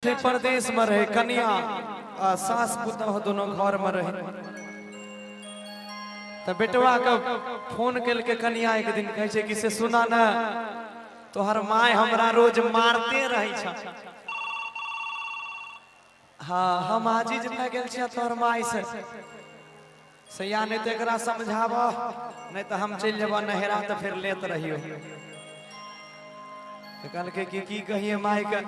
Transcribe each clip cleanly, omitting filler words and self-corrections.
परदेश में रहे कन्या सास पुतह दोनों घर में रहे तो बेटवा का फोन कल के कन्या एक दिन कहे छे कि से सुना ना तोहर माय हमरा रोज मारते रही छ। हाँ हम आजीज भए गेल छियै तोहर माय से या नहीं तो एकरा समझाब नहीं तो हम चल जब नहरा तो फिर लेत रहियो। तो कल के की कहिए माय का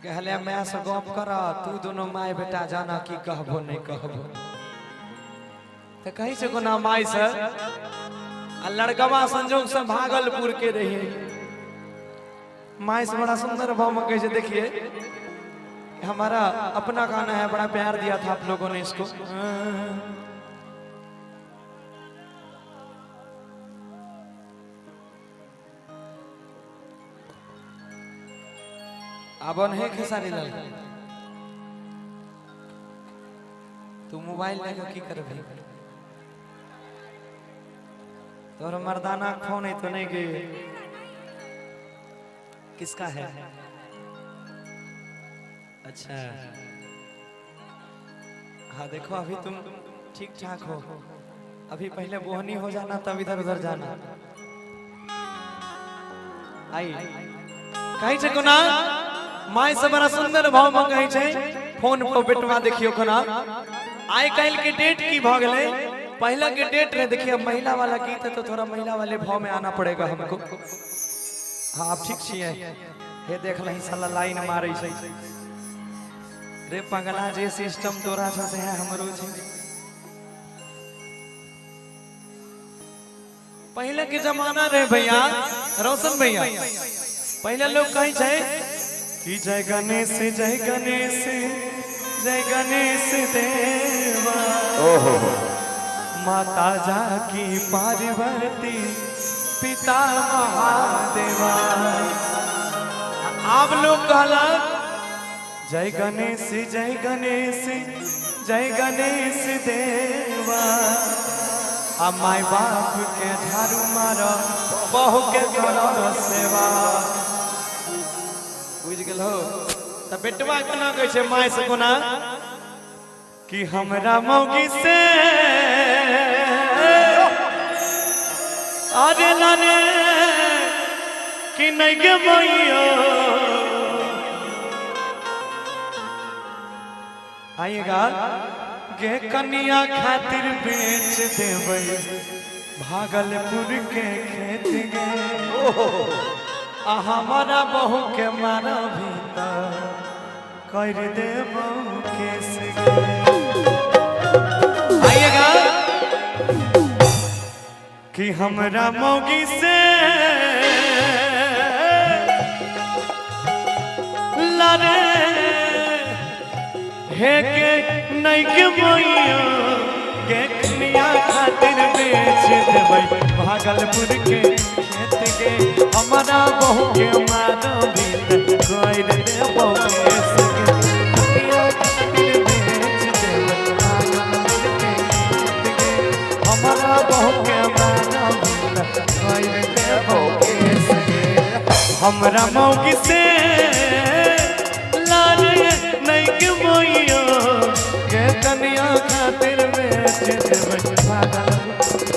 कहले मैं से गप कर तू दोनों माय बेटा जाना की कहबो नहीं कहबो। तो कही से कोना माय से लड़कवा संजोग से भागलपुर के रही माय से बड़ा सुंदर भाव में कहे देखिए हमारा अपना गाना है बड़ा प्यार दिया था आप लोगों ने इसको। अब है खेसारी लाल तू मोबाइल लेकर की कर भाई तोर मर्दाना फोन है तो नहीं कि किसका है। अच्छा हाँ देखो अभी तुम ठीक ठाक हो अभी पहले बोहनी हो जाना तब इधर उधर जाना। आई कहीं से कोना माय से बड़ा सुंदर भाव में कहे छे फोन पर बेटवा देखियो कोना आइ कल के डेट की भ गेले पहला के डेट रहे देखिए महिला वाला गीत है तो थोड़ा महिला वाले भाव में आना पड़ेगा हमको। हाँ आप ठीक छिए हे देख लही साला लाइन मारे छे रे पगला जे सिस्टम तोरा से है हमरो छे। पहले के जमाना रहे भैया रोशन भैया पहले लोग कहे छे कि जय गणेश देवा माता जाकी पार्वती पिता महादेवा। आप लोग कहला जय गणेश देवा आ माय बाप के झाड़ू मारा बहू के घर सेवा बुझ गेल हो। तो बेटवा कोना कहे छे माय से कोना कि हमरा मौगी से अरे लाने कि नहीं गे मैयो आइएगा गे कन्या खातिर बेच देबै भागलपुर के खेत गे हमारा बहू के मारा भीतर कर देबो केस आइएगा कि हमरा मौगी से लारे हे के नहीं के मोइयो के कन्या खातिर बेच देबै भागलपुर के खेत के हमारा बहू के मारो भीतर कर देबो केस कन्या खातिर बेच देबै भागलपुर के खेत के हमारा बहू के मारो भीतर कर देबो केस हमरा मौगी से लारे नहीं के मोइयो के कन्या खातिर बेच देबै भागलपुर।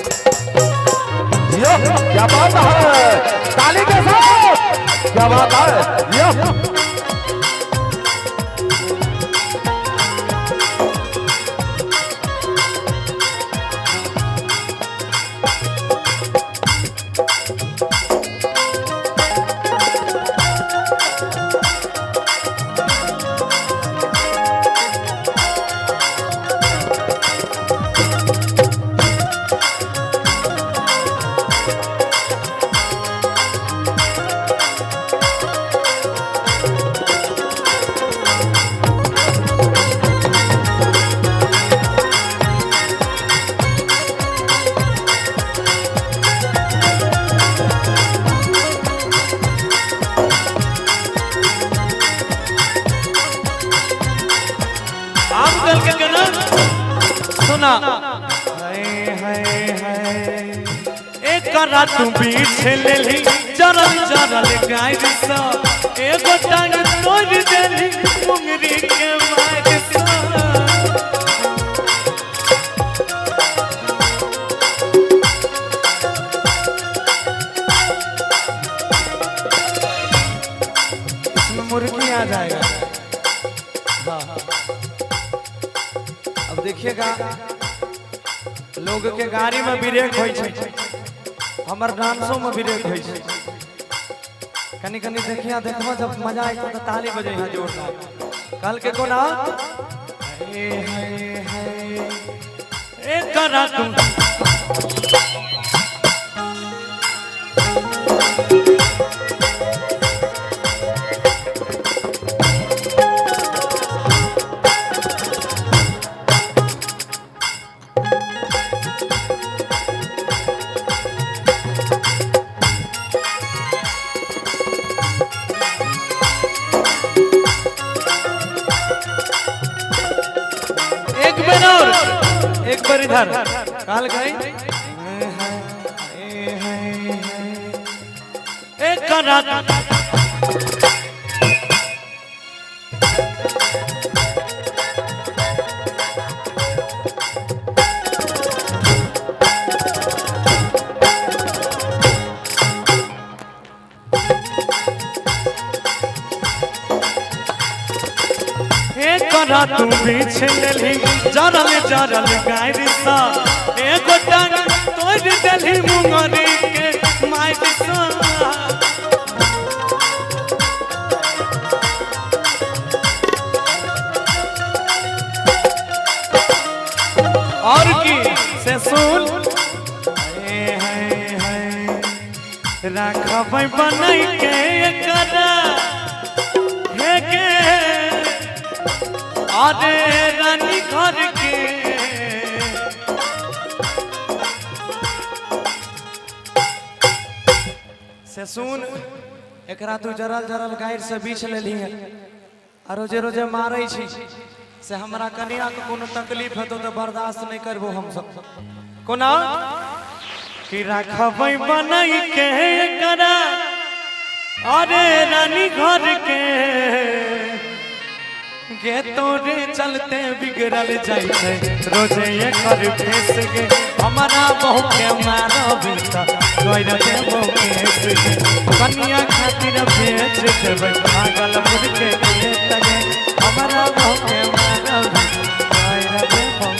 क्या बात है ताली के साथ क्या बात है सुना हाय हाय हाय एक करा तू बीच ले ली चरल चरल गाय सा एगो टांग तोड़ देली मुंगरी के मार सा इसमें मुर्गी आ जाएगा। हाँ। अब देखिएगा लोग के गाड़ी में ब्रेक होई छे, हमर डांसों में ब्रेक होई छे। कनी कनी देखिया देखबो जब मजा आए तो ताली बजे है जोरदार। कल के कोना हे हे ए करा तुम एक बार इधर काल गए एक करा करा तू बीच लेली जरल जरल गाय सा एगो टांग तोड़ देली मुंगरी के मार सा और की से सुन राखबै बनाई के करा हे के अरे रानी घर के से सुन एकरा तू जरल जरल गायर से बीच लेली है आ रोजे रोजे मारै छी से हमरा कनिया के कोनो तकलीफ हेतौ तो बर्दाश्त नहीं करबो हम सब कोना कि राखबै बनाई के करा अरे रानी घर के गे तोरे चलते बिगड़ल जाई छै रोजे ये कर फेस गे हमारा बहु के मारब त कोई न देबो केस गे कन्या खातिर भेज देबै पागल मुझ के खेत गे हमारा बहु के मारब कोई न देबो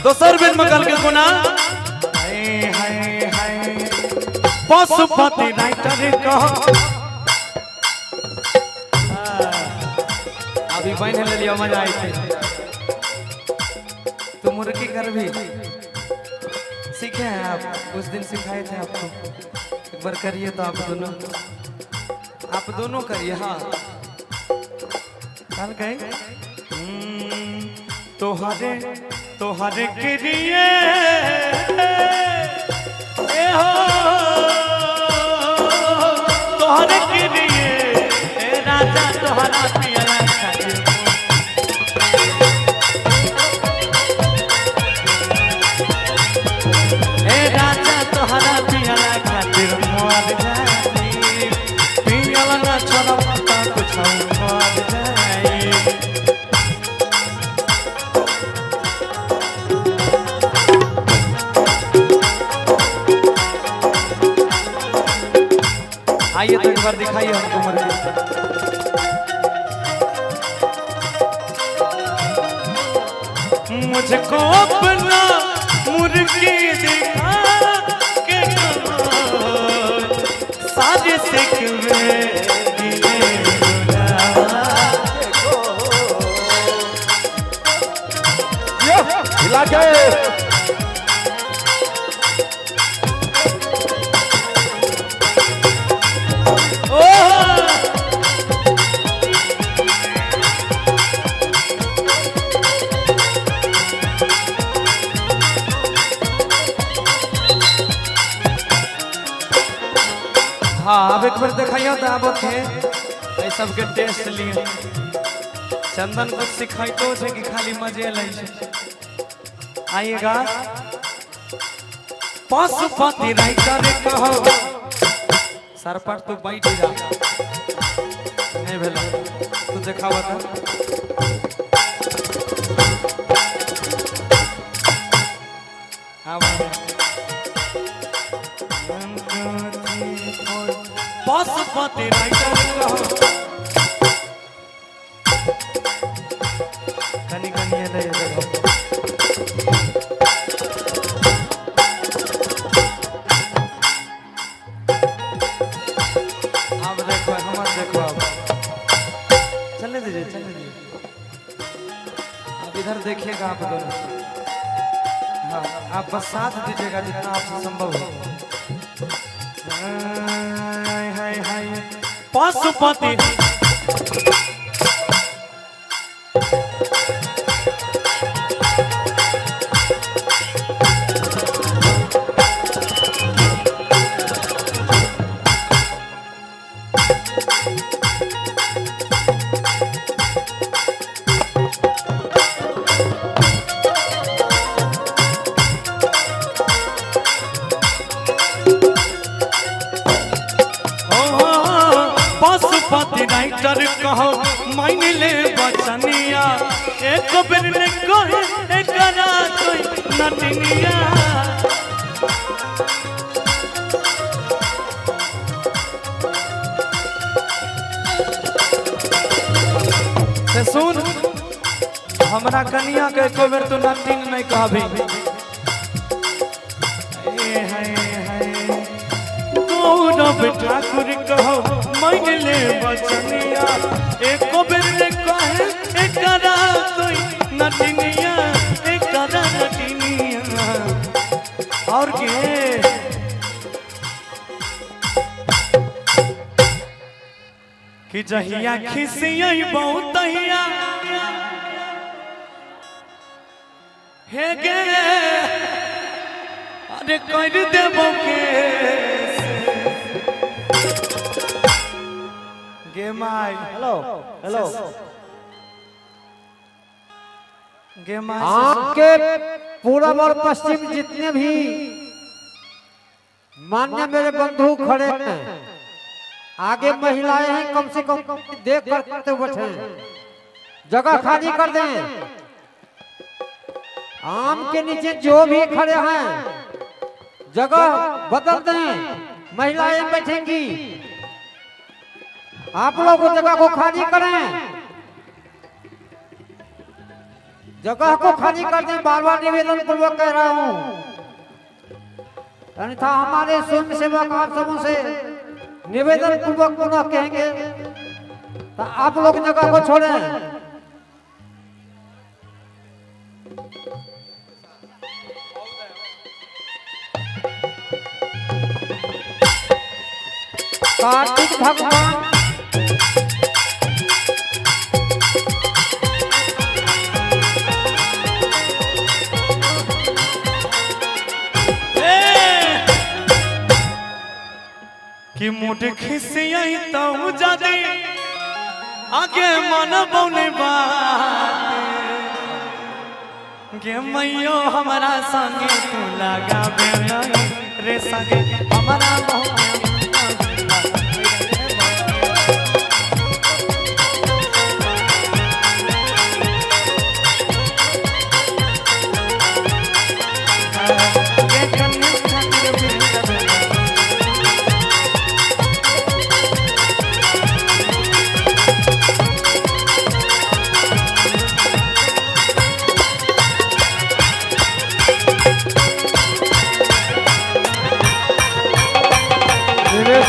दोसर बेर मगल के कोना पशुपति राइटर कह अभी बहन ले लिया मजा आई थी तुम मुर्गी कर भी सीखे हैं आप उस दिन सिखाए थे आपको एक बार करिए तो आप दोनों करिए हाँ कल गए तोहरे के लिए तोहरे के लिए राजा तोहरा पियला खातिर राजा तोहरा पियला खातिर मर जाई पियला ना छोड़ कुछ मर जाई बार दिखाइए हमको मुर्गी। मुझको अपना मुर्गी दिखा के सारे सिकवे हिला के हाँ अब एक बार दिखाइयो तो अब थे ये सबके टेस्ट लिए चंदन कुछ सिखाइतो छे कि खाली मजे लै छे। आइएगा पशुपति राइटर कहो सर पर तू बैठ जा नहीं भेल तू देखावा था पशुपति राइटर कहो कनी कनी है देखो चलने दीजिए आप इधर देखिएगा आप दोनों। हाँ आप बस साथ दीजिएगा जितना आपसे संभव हो। हाय हाय पशुपति पशुपति राइटर कहो मान ले बचनिया एक बेर ने कहे एकरा कोई नटनिया। से सुन हमरा कनिया के एको बेर तू नटिन नहीं कहबी। गौरव ठाकुर कहो मान ले बचनिया एको बेर ने कहे एकरा कोई नटनिया एकरा नटनिया। और के कि जहिया खिसियई बहुतहिया हे गे अरे कर देबो के गे माई हेलो हेलो गे माई आपके पूरब और पश्चिम जितने भी मान्य मेरे बंधु खड़े हैं आगे महिलाएं हैं कम से कम देख कर करते बैठे जगह खाली कर दें। आम के नीचे जो भी खड़े हैं जगह बदल दें महिलाएं बैठेंगी आप लोग जगह को खाली करें जगह को खाली कर दें बार बार निवेदन पूर्वक कह रहा हूं अन्यथा हमारे स्वयं सेवक आप सबों से निवेदन पूर्वक पुनः कहेंगे तो आप लोग जगह को छोड़ें। कार्तिक भगवान कि मुठ खिसियई तऊ जादे आगे मन बौने बात गे मैयो हमारा संगे तू लगाबे नहीं रे संगे हमारा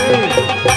जी